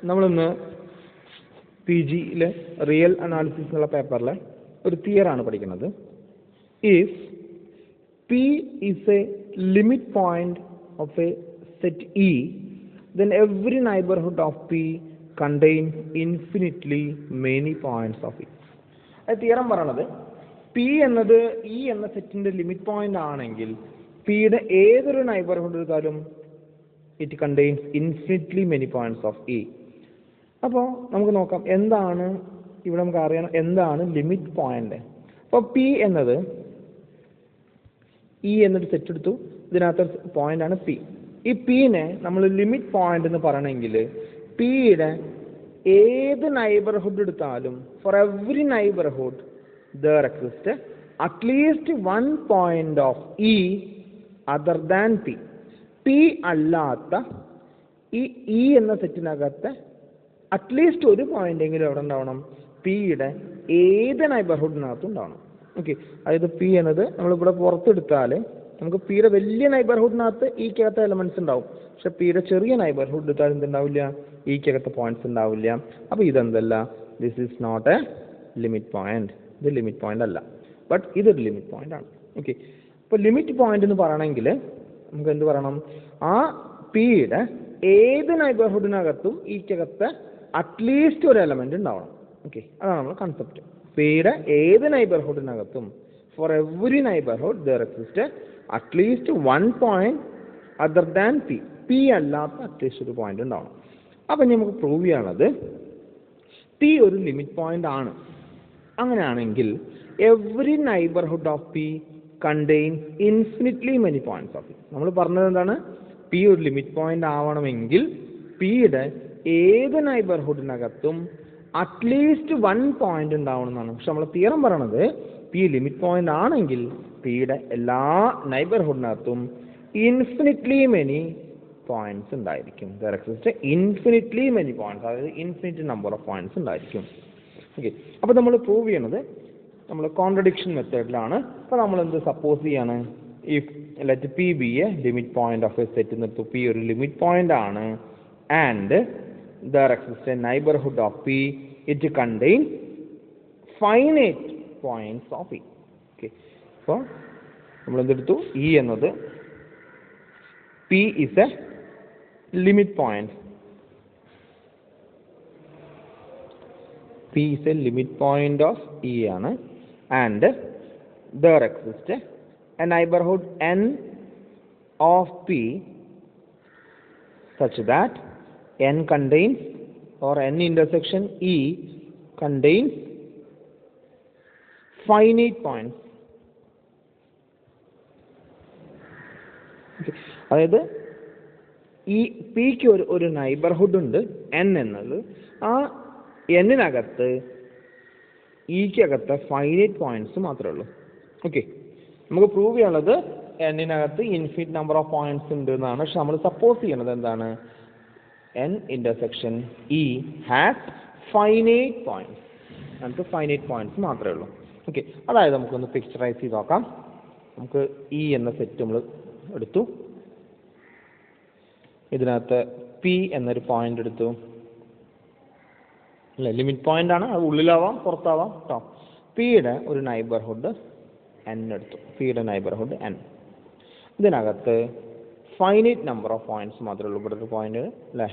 നമ്മളിന്ന് PGയിലെ real analysis എന്നുള്ള പേപ്പറിൽ ഒരു തിയറാണ് പഠിക്കുന്നത്. If P is a limit point of a set E, then every neighborhood of P contains infinitely many points of it. അത് theorem പറയണത് P എന്നത് E എന്ന സെറ്റിന്റെ ലിമിറ്റ് പോയിന്റ് ആണെങ്കിൽ പിയുടെ ഏതൊരു നൈബർഹുഡ് എടുത്താലും it contains infinitely many points of E. അപ്പോൾ നമുക്ക് നോക്കാം എന്താണ് ഇവിടെ നമുക്ക് അറിയണം എന്താണ് ലിമിറ്റ് പോയിന്റ്. അപ്പോൾ P എന്നത് E എന്നൊരു സെറ്റ് എടുത്തു, ഇതിനകത്ത് പോയിന്റ് ആണ് P. ഈ Pനെ നമ്മൾ ലിമിറ്റ് പോയിന്റ് എന്ന് പറയണമെങ്കിൽ പിയുടെ ഏത് നൈബർഹുഡ് എടുത്താലും four every neighbourhood there exists at least one point of E other than P. P അല്ലാത്ത ഈ E എന്ന സെറ്റിനകത്ത് അറ്റ്ലീസ്റ്റ് ഒരു പോയിന്റ് എങ്കിലും എവിടെ ഉണ്ടാവണം, പിയുടെ ഏത് നൈബർഹുഡിനകത്തും ഉണ്ടാവണം. ഓക്കെ, അതായത് P എന്നത് നമ്മളിവിടെ പുറത്തെടുത്താൽ നമുക്ക് പിയുടെ വലിയ നൈബർഹുഡിനകത്ത് ഈക്കകത്ത് എലമെന്റ്സ് ഉണ്ടാവും, പക്ഷെ പിയുടെ ചെറിയ നൈബർഹുഡ് എടുത്താൽ എന്തുണ്ടാവില്ല, ഈക്കകത്ത് പോയിന്റ്സ് ഉണ്ടാവില്ല. അപ്പോൾ ഇതെന്തല്ല, this is not a limit point. ഇത് ലിമിറ്റ് പോയിന്റ് അല്ല, ബട്ട് ഇതൊരു ലിമിറ്റ് പോയിന്റ് ആണ്. ഓക്കെ, അപ്പോൾ ലിമിറ്റ് പോയിന്റ് എന്ന് പറയണമെങ്കിൽ നമുക്ക് എന്ത് പറയണം, ആ പിയുടെ ഏത് നൈബർഹുഡിനകത്തും ഈക്കകത്ത് അറ്റ്ലീസ്റ്റ് ഒരു എലമെന്റ് ഉണ്ടാവണം. ഓക്കെ, അതാണ് നമ്മുടെ കൺസെപ്റ്റ്. പിയുടെ ഏത് നൈബർഹുഡിനകത്തും for every neighbourhood there exist at least one point other than P. P അല്ലാത്ത അറ്റ്ലീസ്റ്റ് ഒരു പോയിന്റ് ഉണ്ടാവണം. അപ്പം നമുക്ക് പ്രൂവ് ചെയ്യാനുള്ളത് പി ഒരു ലിമിറ്റ് പോയിന്റ് ആണ്. അങ്ങനെയാണെങ്കിൽ every neighbourhood of P contains infinitely many points of P. നമ്മൾ പറഞ്ഞത് എന്താണ്, പി ഒരു ലിമിറ്റ് പോയിന്റ് ആവണമെങ്കിൽ പിയുടെ ഏത് നൈബർഹുഡിനകത്തും അറ്റ്ലീസ്റ്റ് വൺ പോയിന്റ് ഉണ്ടാവണം എന്നാണ്. പക്ഷെ നമ്മൾ തിയറം പറയണത് പി ലിമിറ്റ് പോയിന്റ് ആണെങ്കിൽ പിയുടെ എല്ലാ നൈബർഹുഡിനകത്തും ഇൻഫിനിറ്റ്ലി മെനി പോയിന്റ്സ് ഉണ്ടായിരിക്കും. There exist infinitely many points, അതായത് ഇൻഫിനിറ്റ് നമ്പർ ഓഫ് പോയിന്റ്സ് ഉണ്ടായിരിക്കും. ഓക്കെ, അപ്പോൾ നമ്മൾ പ്രൂവ് ചെയ്യണത് നമ്മൾ കോൺട്രഡിക്ഷൻ മെത്തേഡിലാണ്. അപ്പോൾ നമ്മൾ എന്ത് സപ്പോസ് ചെയ്യാണ്, if let P B A limit point of A set നിർത്തും, പി ഒരു ലിമിറ്റ് പോയിന്റ് ആണ് and there exists a neighborhood of P, it contains finite points of E. Okay, അപ്പോൾ നമ്മൾ എന്തെടുത്തു, E എന്നത് P is a limit point. P is a limit point of E ആണ് and there exists a neighborhood N of P such that N contains or N intersection E contains finite points. അതായത് ഈ പിക്ക് ഒരു neighbourhood ഉണ്ട് N എന്നത്, ആ എന്നിനകത്ത് ഈക്കകത്ത് finite points മാത്രമേ ഉള്ളൂ. Okay, നമുക്ക് പ്രൂവ് ചെയ്യാനുള്ളത് എന്നിനകത്ത് ഇൻഫിനിറ്റ് നമ്പർ ഓഫ് പോയിന്റ്സ് ഉണ്ട് എന്നാണ്. പക്ഷെ നമ്മൾ സപ്പോസ് ചെയ്യണത് എന്താണ്, N intersection E has finite points. നമുക്ക് ഫൈനൈറ്റ് പോയിന്റ്സ് മാത്രമേ ഉള്ളൂ. ഓക്കെ, അതായത് നമുക്കൊന്ന് പിക്ചറൈസ് ചെയ്ത് നോക്കാം. നമുക്ക് E എന്ന സെറ്റ് നമ്മൾ എടുത്തു, ഇതിനകത്ത് P എന്നൊരു പോയിന്റ് എടുത്തു അല്ലേ, ലിമിറ്റ് പോയിന്റ് ആണ്, അത് ഉള്ളിലാവാം പുറത്താവാം കേട്ടോ. പിയുടെ ഒരു നൈബർഹുഡ് N എടുത്തു, പിയുടെ നൈബർഹുഡ് N, ഇതിനകത്ത് ഫൈനൈറ്റ് നമ്പർ ഓഫ് പോയിന്റ്സ് മാത്രമേ ഉള്ളൂ. ഇവിടെ ഒരു പോയിന്റ് അല്ലേ,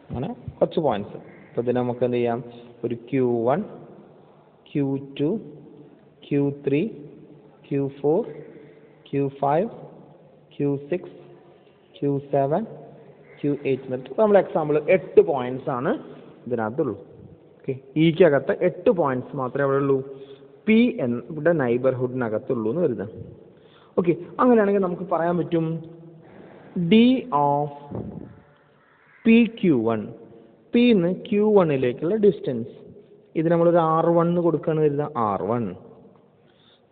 അങ്ങനെ കുറച്ച് പോയിന്റ്സ്. അപ്പോൾ ഇതിന് നമുക്ക് എന്ത് ചെയ്യാം, ഒരു Q1, Q2, Q3, Q4, Q5, Q6, Q7, Q8 എന്നിട്ട് നമ്മൾ എക്സാമ്പിൾ 8 പോയിന്റ്സ് ആണ് ഇതിനകത്തുള്ളൂ. ഓക്കെ, ഈക്കകത്ത് 8 പോയിന്റ്സ് മാത്രമേ അവിടെ ഉള്ളൂ, പി ഇവിടെ നൈബർഹുഡിനകത്തുള്ളൂ എന്ന് വരുന്നത്. ഓക്കെ, അങ്ങനെയാണെങ്കിൽ നമുക്ക് പറയാൻ പറ്റും ഡി ഓഫ് പി Q1, പിന്ന് Q1ലേക്കുള്ള ഡിസ്റ്റൻസ്, ഇത് നമ്മളൊരു R1 കൊടുക്കുകയാണ് വരുന്നത്, R1.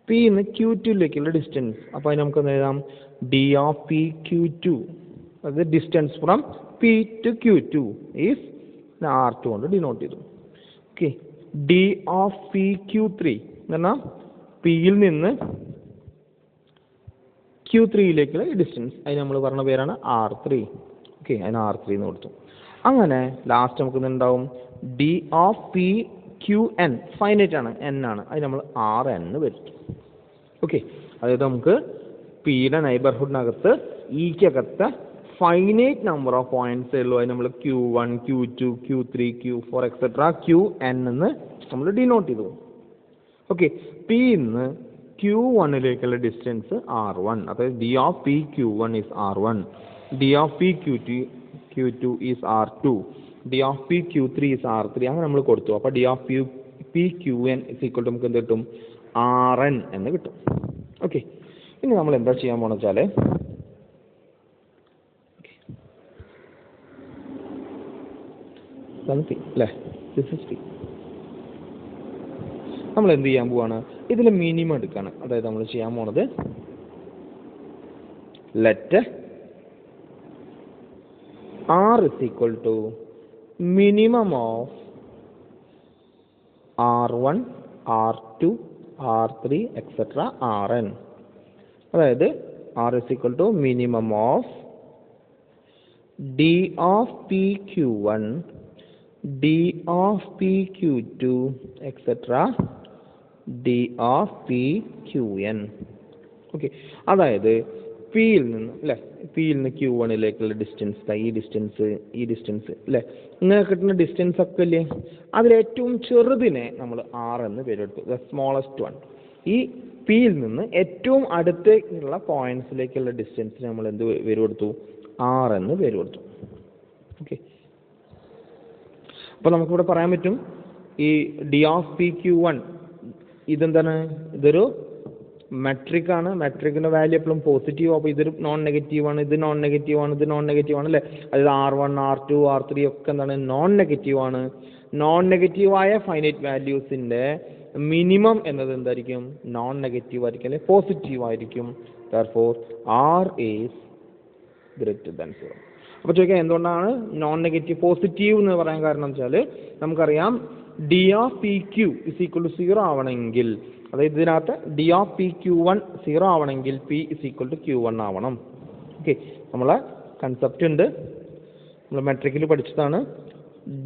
പിന്ന് Q2ലേക്കുള്ള ഡിസ്റ്റൻസ്, അപ്പോൾ അതിന് നമുക്ക് എഴുതാം ഡി ഓഫ് പി Q2, അത് distance from P to Q2 is R2 കൊണ്ട് ഡിനോട്ട് ചെയ്തു. Okay, D of P Q3 എന്ന് പറഞ്ഞാൽ പിയിൽ നിന്ന് Q3യിലേക്കുള്ള ഡിസ്റ്റൻസ്, അതിന് നമ്മൾ പറഞ്ഞ പേരാണ് R3. ഓക്കെ, അതിന് R3 എന്ന് കൊടുത്തു. അങ്ങനെ ലാസ്റ്റ് നമുക്ക് എന്തുണ്ടാവും, D of P Q N finite ആണ്, എൻ ആണ്, അത് നമ്മൾ Rn വരുത്തും. ഓക്കെ, അതായത് നമുക്ക് പിയുടെ നൈബർഹുഡിനകത്ത് ഇക്കകത്ത് ഫൈനൈറ്റ് നമ്പർ ഓഫ് പോയിന്റ്സേ ഉള്ളൂ. അത് നമ്മൾ Q1 Q2 Q3 Q4 etcetera Qn എന്ന് നമ്മൾ ഡിനോട്ട് ചെയ്തു. ഓക്കെ, പി നിന്ന് Q1ലേക്കുള്ള ഡിസ്റ്റൻസ് R1, അതായത് D of P Q1 is R1, D of P Q2 is R2, D of P Q3 is R3. അങ്ങനെ നമ്മൾ കൊടുത്തു. അപ്പോൾ D of P Qn is equal to നമുക്ക് എന്ത് കിട്ടും, Rn എന്ന് കിട്ടും. ഓക്കെ, ഇനി നമ്മൾ എന്താ ചെയ്യാൻ പോണെന്ന് വെച്ചാൽ, അല്ലേ, നമ്മൾ എന്ത് ചെയ്യാൻ പോവാണ്, ഇതിൽ മിനിമം എടുക്കാണ്. അതായത് നമ്മൾ ചെയ്യാൻ പോണത് let R is equal to minimum of R1, R2, R3, etc. Rn. അതായത് R is equal to minimum of D of PQ1, D of PQ2, etc. D of PQn. Okay, അതായത് പിയിൽ നിന്ന് അല്ലേ, പിയിൽ നിന്ന് Q1ലേക്കുള്ള ഡിസ്റ്റൻസ്, ഈ ഡിസ്റ്റൻസ് അല്ലേ, ഇങ്ങനെ കിട്ടുന്ന ഡിസ്റ്റൻസ് ഒക്കെ അല്ലേ, അതിലേറ്റവും ചെറുതിനെ നമ്മൾ R എന്ന് പേരെടുത്തു, ദ സ്മോളസ്റ്റ് വൺ. ഈ പിയിൽ നിന്ന് ഏറ്റവും അടുത്തേക്കുള്ള പോയിന്റ്സിലേക്കുള്ള ഡിസ്റ്റൻസിന് നമ്മൾ എന്ത് പേര് കൊടുത്തു, R എന്ന് പേര് കൊടുത്തു. ഓക്കെ, അപ്പോൾ നമുക്കിവിടെ പറയാൻ പറ്റും, ഈ ഡി ഓഫ് പി Q1 ഇതെന്താണ്, ഇതൊരു മെട്രിക് ആണ്. മെട്രിക്കിന്റെ വാല്യൂ എപ്പോഴും പോസിറ്റീവ്. അപ്പോൾ ഇതൊരു നോൺ നെഗറ്റീവ് ആണ്, ഇത് നോൺ നെഗറ്റീവ് ആണ്, ഇത് നോൺ നെഗറ്റീവ് ആണ് അല്ലേ. അതായത് R1 R2 R3 ഒക്കെ എന്താണ്, നോൺ നെഗറ്റീവ് ആണ്. നോൺ നെഗറ്റീവായ ഫൈനൈറ്റ് വാല്യൂസിന്റെ മിനിമം എന്നത് എന്തായിരിക്കും, നോൺ നെഗറ്റീവ് ആയിരിക്കും അല്ലെ, പോസിറ്റീവ് ആയിരിക്കും. Therefore R is greater than 0. അപ്പോൾ ചോദിക്കാം എന്തുകൊണ്ടാണ് നോൺ നെഗറ്റീവ് പോസിറ്റീവ് എന്ന് പറയാൻ കാരണം വെച്ചാൽ, നമുക്കറിയാം D of P Q is equal to 0 ആവണമെങ്കിൽ, അതായത് ഇതിനകത്ത് ഡി ഓഫ് പി Q1 0 ആവണമെങ്കിൽ P is equal to Q1 ആവണം. ഓക്കെ, നമ്മളെ കൺസെപ്റ്റ് ഉണ്ട്, നമ്മൾ മെട്രിക്കിൽ പഠിച്ചതാണ്.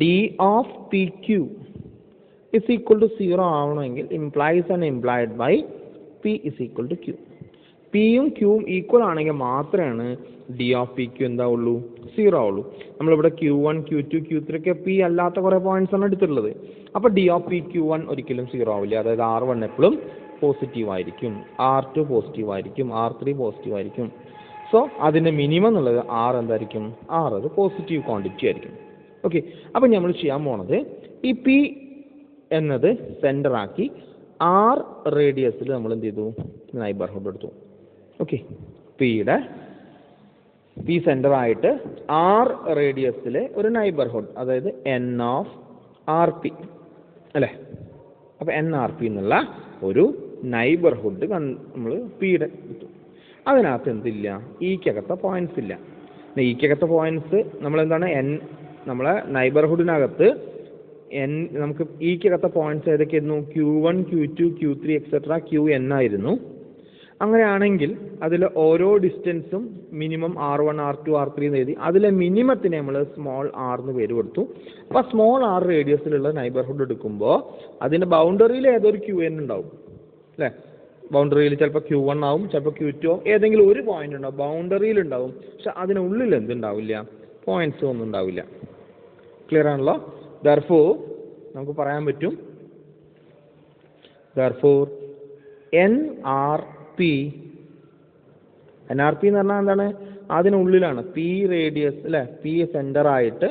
D of P Q is equal to 0 ആവണമെങ്കിൽ implies and implied by P is equal to Q. പിയും ക്യൂവും ഈക്വൽ ആണെങ്കിൽ മാത്രമാണ് ഡി ഓഫ് പി ക്യു എന്താവുള്ളൂ, 0 ആവുള്ളൂ. നമ്മളിവിടെ Q1 Q2 Q3 ഒക്കെ പി അല്ലാത്ത കുറേ പോയിന്റ്സ് ആണ് എടുത്തിട്ടുള്ളത്. അപ്പോൾ ഡി ഓഫ് പി Q1 ഒരിക്കലും 0 ആവില്ല. അതായത് R1 എപ്പോഴും പോസിറ്റീവ് ആയിരിക്കും, R2 പോസിറ്റീവ് ആയിരിക്കും, R3 പോസിറ്റീവ് ആയിരിക്കും. സോ അതിൻ്റെ മിനിമം എന്നുള്ളത് R എന്തായിരിക്കും, R അത് പോസിറ്റീവ് ക്വാണ്ടിറ്റി ആയിരിക്കും. ഓക്കെ, അപ്പോൾ നമ്മൾ ചെയ്യാൻ പോണത് ഈ പി എന്നത് സെൻറ്റർ ആക്കി R റേഡിയസിൽ നമ്മൾ എന്ത് ചെയ്തു, നൈബർഹുഡ് എടുത്തു. ഓക്കെ, പിയുടെ പി സെൻറ്റർ ആയിട്ട് R റേഡിയസിലെ ഒരു നൈബർഹുഡ്, അതായത് N ഓഫ് ആർ പി അല്ലേ. അപ്പോൾ NRP എന്നുള്ള ഒരു നൈബർഹുഡ് നമ്മൾ പിയുടെ എടുത്തു. അതിനകത്ത് എന്തില്ല, ഈക്കകത്തെ പോയിന്റ്സ് ഇല്ല. ഈക്കകത്തെ പോയിന്റ്സ് നമ്മളെന്താണ്, നമ്മളെ നൈബർഹുഡിനകത്ത് നമുക്ക് ഈക്കകത്തെ പോയിന്റ്സ് ഏതൊക്കെയായിരുന്നു, Q1 Q2 Q3 etcetera Qn ആയിരുന്നു. അങ്ങനെയാണെങ്കിൽ അതിൽ ഓരോ ഡിസ്റ്റൻസും മിനിമം R1 R2 R3 എന്ന് എഴുതി, അതിലെ മിനിമത്തിനെ നമ്മൾ സ്മോൾ r എന്ന് പേര് കൊടുത്തു. അപ്പോൾ സ്മോൾ r റേഡിയസിലുള്ള നൈബർഹുഡ് എടുക്കുമ്പോൾ അതിൻ്റെ ബൗണ്ടറിയിൽ ഏതൊരു Qn ഉണ്ടാവും അല്ലേ. ബൗണ്ടറിയിൽ ചിലപ്പോൾ Q1 ആവും, ചിലപ്പോൾ Q2 ആവും, ഏതെങ്കിലും ഒരു പോയിന്റ് ഉണ്ടാവും, ബൗണ്ടറിയിൽ ഉണ്ടാവും. പക്ഷെ അതിനുള്ളിൽ എന്തുണ്ടാവില്ല, പോയിന്റ്സ് ഒന്നും ഉണ്ടാവില്ല. ക്ലിയർ ആണല്ലോ. Therefore നമുക്ക് പറയാൻ പറ്റും, therefore NRP എന്ന് പറഞ്ഞാൽ എന്താണ്, അതിനുള്ളിലാണ് പി റേഡിയസ് അല്ലേ, പി സെൻറ്റർ ആയിട്ട്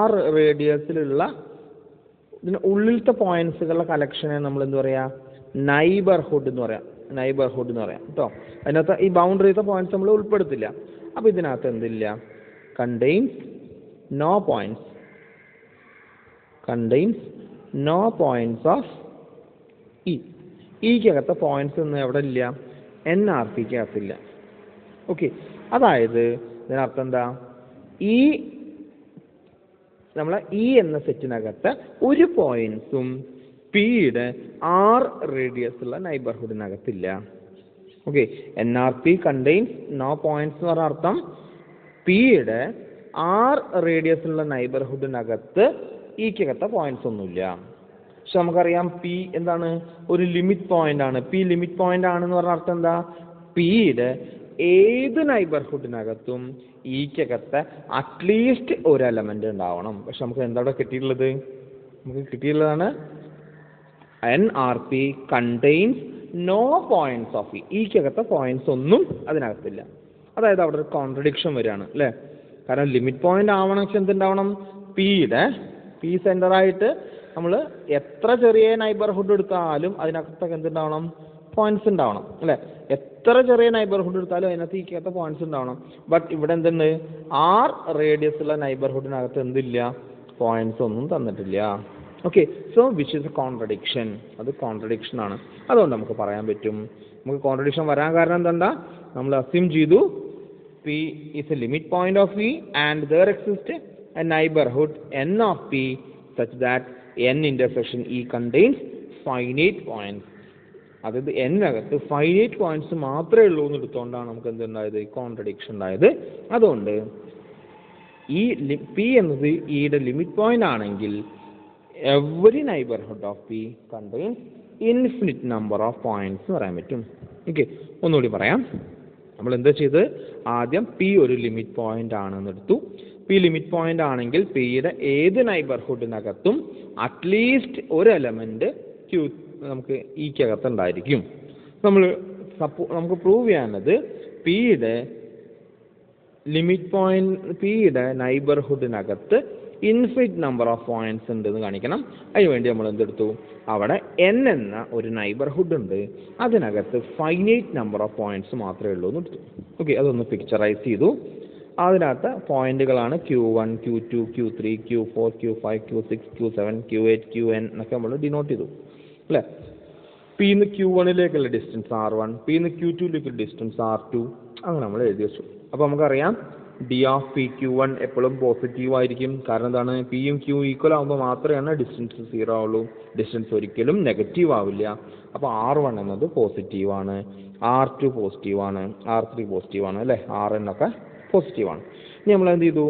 R റേഡിയസിലുള്ള ഇതിന് ഉള്ളിലത്തെ പോയിന്റ്സുകളുടെ കളക്ഷനെ നമ്മൾ എന്ത് പറയാ, നൈബർഹുഡ് എന്ന് പറയാം. നൈബർഹുഡ് എന്ന് പറയാം കേട്ടോ. അതിനകത്ത് ഈ ബൗണ്ടറിത്തെ പോയിന്റ്സ് നമ്മൾ ഉൾപ്പെടുത്തില്ല. അപ്പോൾ ഇതിനകത്ത് എന്തില്ല, contains no points, contains no points of E. ഈക്കകത്തെ പോയിന്റ്സ് ഒന്നും എവിടെ ഇല്ല, NRPക്കകത്തില്ല. ഓക്കെ, അതായത് ഇതിനർത്ഥം എന്താ, ഈ നമ്മളെ ഇ എന്ന സെറ്റിനകത്ത് ഒരു പോയിന്റ്സും പിയുടെ R റേഡിയസുള്ള നൈബർഹുഡിനകത്തില്ല. Okay, NRP contains no points എന്ന് പറഞ്ഞ അർത്ഥം പിയുടെ ആർ റേഡിയസിലുള്ള നൈബർഹുഡിനകത്ത് ഈക്കകത്തെ പോയിന്റ്സ് ഒന്നുമില്ല. പക്ഷെ നമുക്കറിയാം പി എന്താണ്, ഒരു ലിമിറ്റ് പോയിന്റ് ആണ്. പി ലിമിറ്റ് പോയിന്റ് ആണെന്ന് പറഞ്ഞ അർത്ഥം എന്താ, പിയുടെ ഏത് നൈബർഹുഡിനകത്തും ഈക്കകത്തെ അറ്റ്ലീസ്റ്റ് ഒരു എലമെന്റ് ഉണ്ടാവണം. പക്ഷെ നമുക്ക് എന്താ കിട്ടിയിട്ടുള്ളത്, നമുക്ക് കിട്ടിയിട്ടുള്ളതാണ് NRP contains no points of E. ഈക്കകത്തെ പോയിന്റ്സ് ഒന്നും അതിനകത്തില്ല. അതായത് അവിടെ ഒരു കോൺട്രഡിക്ഷൻ വരികയാണ് അല്ലേ. കാരണം ലിമിറ്റ് പോയിന്റ് ആവണമെങ്കിൽ എന്തുണ്ടാവണം, പി സെന്ററായിട്ട് നമ്മൾ എത്ര ചെറിയ നൈബർഹുഡ് എടുത്താലും അതിനകത്തൊക്കെ എന്തുണ്ടാവണം, പോയിന്റ്സ് ഉണ്ടാവണം അല്ലേ. എത്ര ചെറിയ നൈബർഹുഡ് എടുത്താലും അതിനകത്ത് ഈക്കകത്തെ പോയിന്റ്സ് ഉണ്ടാവണം. ബട്ട് ഇവിടെ എന്തുണ്ട്, ആർ റേഡിയസ് ഉള്ള നൈബർഹുഡിനകത്ത് എന്തില്ല, പോയിന്റ്സ് ഒന്നും തന്നിട്ടില്ല. Okay, so which is A contradiction, അത് കോൺട്രഡിക്ഷൻ ആണ്. അതുകൊണ്ട് നമുക്ക് പറയാൻ പറ്റും, നമുക്ക് കോൺട്രഡിക്ഷൻ വരാൻ കാരണം എന്താ, നമ്മൾ അസ്യൂം ചെയ്തു P is a limit point of V and there exists a neighborhood N of P such that N intersection E contains finite points. അതായത് N അകത്ത് ഫൈനൈറ്റ് പോയിന്റ്സ് മാത്രമേ ഉള്ളൂ എന്ന് എടുത്തുകൊണ്ടാണ് നമുക്ക് എന്തുണ്ടായത്, കോൺട്രഡിക്ഷൻ ഉണ്ടായത്. അതുകൊണ്ട് ഈ P എന്നത് ഈയുടെ ലിമിറ്റ് പോയിന്റ് ആണെങ്കിൽ every neighborhood of P contains infinite number of points എന്ന് പറയാൻ പറ്റും. ഓക്കെ, ഒന്നുകൂടി പറയാം. നമ്മൾ എന്താ ചെയ്ത്, ആദ്യം P ഒരു ലിമിറ്റ് പോയിന്റ് ആണെന്ന് എടുത്തു. P ലിമിറ്റ് പോയിന്റ് ആണെങ്കിൽ Pയുടെ ഏത് നൈബർഹുഡിനകത്തും അറ്റ്ലീസ്റ്റ് ഒരു എലമെന്റ് നമുക്ക് ഈക്കകത്ത് ഉണ്ടായിരിക്കും. നമുക്ക് പ്രൂവ് ചെയ്യാനത് Pയുടെ ലിമിറ്റ് പോയിന്റ്, Pയുടെ നൈബർഹുഡിനകത്ത് ഇൻഫിനിറ്റ് നമ്പർ ഓഫ് പോയിന്റ്സ് ഉണ്ട് എന്ന് കാണിക്കണം. അതിനുവേണ്ടി നമ്മൾ എന്തെടുത്തു, അവിടെ N എന്ന ഒരു നൈബർഹുഡ് ഉണ്ട്, അതിനകത്ത് ഫൈനൈറ്റ് നമ്പർ ഓഫ് പോയിന്റ്സ് മാത്രമേ ഉള്ളൂ എന്ന് എടുത്തു. ഓക്കെ, അതൊന്ന് പിക്ചറൈസ് ചെയ്തു. അതിനകത്ത് പോയിന്റുകളാണ് Q1, Q2, Q3, Q4, Q5, Q6, Q7, Q8, Qn എന്നൊക്കെ നമ്മൾ ഡിനോട്ട് ചെയ്തു അല്ലേ. Pന്ന് Q1ലേക്കുള്ള ഡിസ്റ്റൻസ് R1, Pന്ന് Q2ലേക്കുള്ള ഡിസ്റ്റൻസ് R2, അങ്ങനെ നമ്മൾ എഴുതി വെച്ചു. അപ്പോൾ നമുക്കറിയാം D of P Q one എപ്പോഴും പോസിറ്റീവ് ആയിരിക്കും. കാരണം എന്താണ്, പിയും ക്യൂ ഈക്വൽ ആകുമ്പോൾ മാത്രമേ ഡിസ്റ്റൻസ് 0 ആവുള്ളൂ. ഡിസ്റ്റൻസ് ഒരിക്കലും നെഗറ്റീവ് ആവില്ല. അപ്പോൾ R1 എന്നത് പോസിറ്റീവാണ്, R2 പോസിറ്റീവാണ്, R3 പോസിറ്റീവാണ് അല്ലേ, RN ഒക്കെ പോസിറ്റീവാണ്. ഇനി നമ്മൾ എന്ത് ചെയ്തു,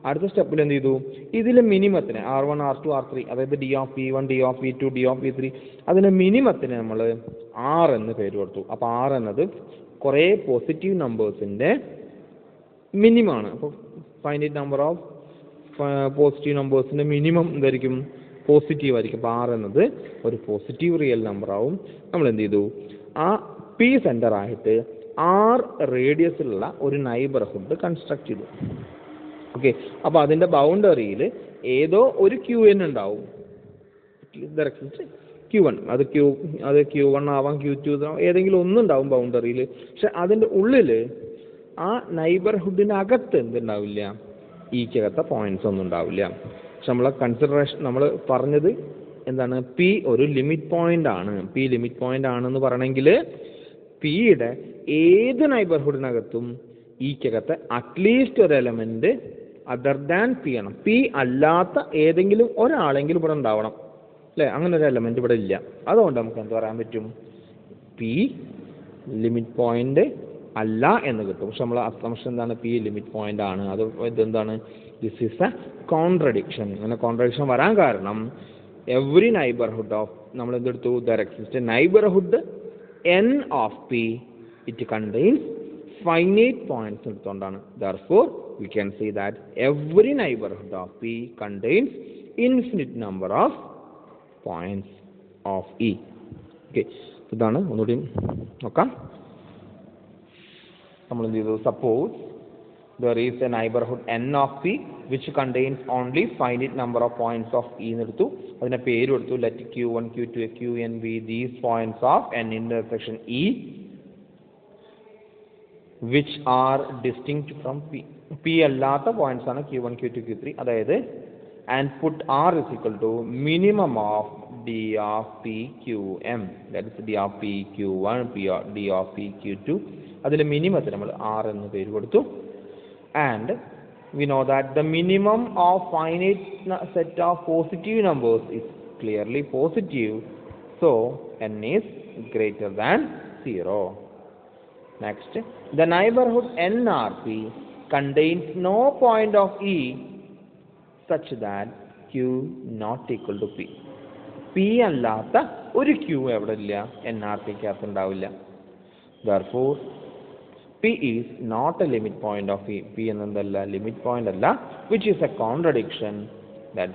അടുത്ത സ്റ്റെപ്പിൽ എന്ത് ചെയ്തു, ഇതിലെ മിനിമത്തിന് R1, R2, R3, അതായത് D of P one, D of P two, D of P three, അതിൻ്റെ മിനിമത്തിന് നമ്മൾ R എന്ന് പേര് കൊടുത്തു. അപ്പോൾ R എന്നത് കുറേ പോസിറ്റീവ് നമ്പേഴ്സിൻ്റെ മിനിമമാണ്. അപ്പോൾ ഫൈനൈറ്റ് നമ്പർ ഓഫ് പോസിറ്റീവ് നമ്പേഴ്സിൻ്റെ മിനിമം എന്തായിരിക്കും, പോസിറ്റീവ് ആയിരിക്കും. അപ്പോൾ R എന്നത് ഒരു പോസിറ്റീവ് റിയൽ നമ്പർ ആവും. നമ്മൾ എന്ത് ചെയ്തു, ആ പി സെൻറ്റർ ആയിട്ട് R റേഡിയസിലുള്ള ഒരു നൈബർഹുഡ് കൺസ്ട്രക്ട് ചെയ്തു. ഓക്കെ, അപ്പോൾ അതിൻ്റെ ബൗണ്ടറിയിൽ ഏതോ ഒരു Qn ഉണ്ടാവും. Q1 അത് Q1 ആവാം, Q2 ആവാം, ഏതെങ്കിലും ഒന്നുണ്ടാവും ബൗണ്ടറിയിൽ. പക്ഷെ അതിൻ്റെ ഉള്ളിൽ ആ നൈബർഹുഡിനകത്ത് എന്തുണ്ടാവില്ല, ഈക്കകത്തെ പോയിന്റ്സ് ഒന്നും ഉണ്ടാവില്ല. പക്ഷെ നമ്മൾ പറഞ്ഞത് എന്താണ്, പി ഒരു ലിമിറ്റ് പോയിന്റ് ആണ്. പി ലിമിറ്റ് പോയിന്റ് ആണെന്ന് പറയണമെങ്കിൽ പിയുടെ ഏത് നൈബർഹുഡിനകത്തും ഈക്കകത്ത് അറ്റ്ലീസ്റ്റ് ഒരു എലമെന്റ് അതർ ദാൻ പി ആണ്. പി അല്ലാത്ത ഏതെങ്കിലും ഒരാളെങ്കിലും ഇവിടെ ഉണ്ടാവണം അല്ലേ, അങ്ങനെ ഒരു എലമെന്റ് ഇവിടെ ഇല്ല. അതുകൊണ്ട് നമുക്ക് എന്ത് പറയാൻ പറ്റും, പി ലിമിറ്റ് പോയിന്റ് അല്ല എന്ന് കിട്ടും. പക്ഷെ നമ്മൾ അസംഷൻ എന്താണ്, പി ലിമിറ്റ് പോയിന്റ് ആണ്. അത് ഇതെന്താണ്, ദിസ് ഈസ് എ കോൺട്രഡിക്ഷൻ. അങ്ങനെ കോൺട്രഡിക്ഷൻ വരാൻ കാരണം എവറി നൈബർഹുഡ് ഓഫ്, നമ്മൾ എന്തെടുത്തു, there exist neighbourhood N of P, it contains finite points എടുത്തുകൊണ്ടാണ്. therefore we can say that every neighborhood of P contains infinite number of points of E. Okay, ഇതാണ് ഒന്നുകൂടി നോക്കാം. നമ്മൾ എന്ത് ചെയ്തു, suppose there is a neighborhood N of P which contains only finite number of points of E എന്നെടുത്തു. അതിനെ പേര് കൊടുത്തു, let Q1, Q2, Qn be these points of N intersection E which are distinct from P. P അല്ലാത്ത points ആണ് Q1, Q2, Q3. അതായത് and put R is equal to minimum of D of P Qm, that is D of P Q1, D of P Q2. അതിലെ മിനിമത്തിന് നമ്മൾ R എന്ന് പേര് കൊടുത്തു. And we know that the minimum of finite set of positive numbers is clearly positive, so N is greater than 0. Next, the neighborhood NRP contains no point of E such that Q not equal to P. P അല്ലാത്ത ഒരു Q എവിടെ ഇല്ല, NRTക്കകത്ത് ഉണ്ടാവില്ല. Therefore P is not a limit point of E. P എന്നതല്ല limit point അല്ല, which is a contradiction. That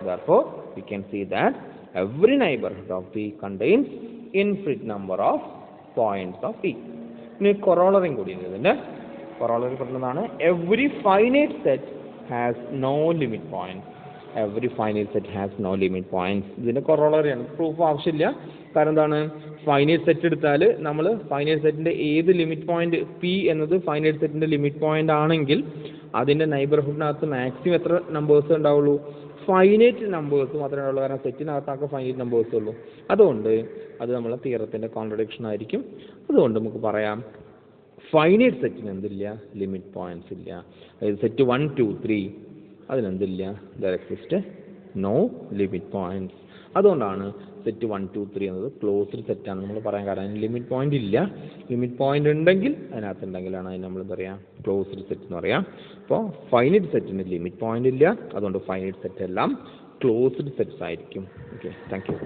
therefore we can see that every neighborhood of P contains infinite number of points of E. ഇനി കൊറോളറിയും കൂടി ഉണ്ട്. ഇതിൻ്റെ corollary പറഞ്ഞതാണ് every finite set has no limit point. Every finite set has no limit points. ഇതിൻ്റെ കൊറോളറിയാണ്. Proof ആവശ്യമില്ല. കാരണം എന്താണ്, ഫൈനൈറ്റ് സെറ്റ് എടുത്താൽ നമ്മൾ ഫൈനൈറ്റ് സെറ്റിൻ്റെ ഏത് ലിമിറ്റ് പോയിന്റ് പി എന്നത് ഫൈനൈറ്റ് സെറ്റിൻ്റെ ലിമിറ്റ് പോയിന്റ് ആണെങ്കിൽ അതിൻ്റെ നൈബർഹുഡിനകത്ത് മാക്സിമം എത്ര നമ്പേഴ്സ് ഉണ്ടാവുള്ളൂ? ഫൈനൈറ്റ് നമ്പേഴ്സ് മാത്രമേ ഉള്ളൂ. കാരണം സെറ്റിനകത്തൊക്കെ ഫൈനൈറ്റ് നമ്പേഴ്സ് ഉള്ളൂ. അതുകൊണ്ട് അത് നമ്മളെ തിയറത്തിൻ്റെ കോൺട്രഡിക്ഷൻ ആയിരിക്കും. അതുകൊണ്ട് നമുക്ക് പറയാം ഫൈനൈറ്റ് സെറ്റിന് എന്തില്ല, ലിമിറ്റ് പോയിന്റ്സ് ഇല്ല. അതായത് സെറ്റ് 1, 2, 3 അതിനെന്തില്ല, there exist no limit points. അതുകൊണ്ടാണ് സെറ്റ് 1, 2, 3 എന്നത് ക്ലോസ്ഡ് സെറ്റാണ് നമ്മൾ പറയാൻ കാരണം. അതിന് ലിമിറ്റ് പോയിന്റ് ഇല്ല. ലിമിറ്റ് പോയിന്റ് ഉണ്ടെങ്കിൽ അതിനകത്തുണ്ടെങ്കിലാണ് അതിന് നമ്മൾ എന്താ പറയുക, ക്ലോസ്ഡ് സെറ്റ് എന്ന് പറയാം. അപ്പോൾ ഫൈനൈറ്റ് സെറ്റിന് ലിമിറ്റ് പോയിന്റ് ഇല്ല. അതുകൊണ്ട് ഫൈനൈറ്റ് സെറ്റ് എല്ലാം ക്ലോസ്ഡ് സെറ്റ്സ് ആയിരിക്കും. Okay, thank you.